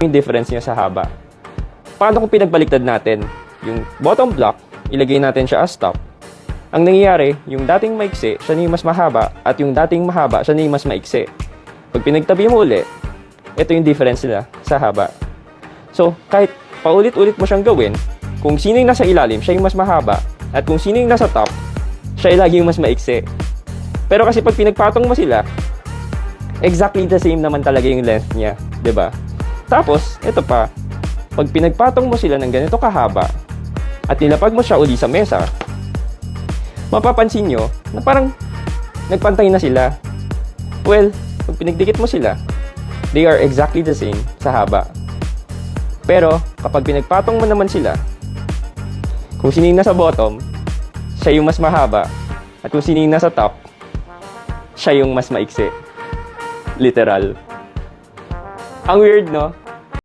yung difference niya sa haba. Paano kung pinagbaliktad natin? Yung bottom block, ilagay natin siya as top. Ang nangyayari, yung dating maiksi, siya na yung mas mahaba, at yung dating mahaba, siya na yung mas maiksi. Pag pinagtabi mo uli, ito yung difference nila sa haba. So, kahit paulit-ulit mo siyang gawin, kung sino yung nasa ilalim, siya yung mas mahaba, at kung sino yung nasa top, siya yung lagi yung mas maiksi. Pero kasi pag pinagpatong mo sila, exactly the same naman talaga yung length niya, 'di ba? Tapos, ito pa, pag pinagpatong mo sila ng ganito kahaba, at nilapag mo siya uli sa mesa, mapapansin nyo na parang nagpantay na sila. Well, pag pinagdikit mo sila, they are exactly the same sa haba. Pero, kapag pinagpatong mo naman sila, kung sino yung nasa bottom, siya yung mas mahaba. At kung sino yung nasa top, siya yung mas maiksi. Literal. Ang weird, no?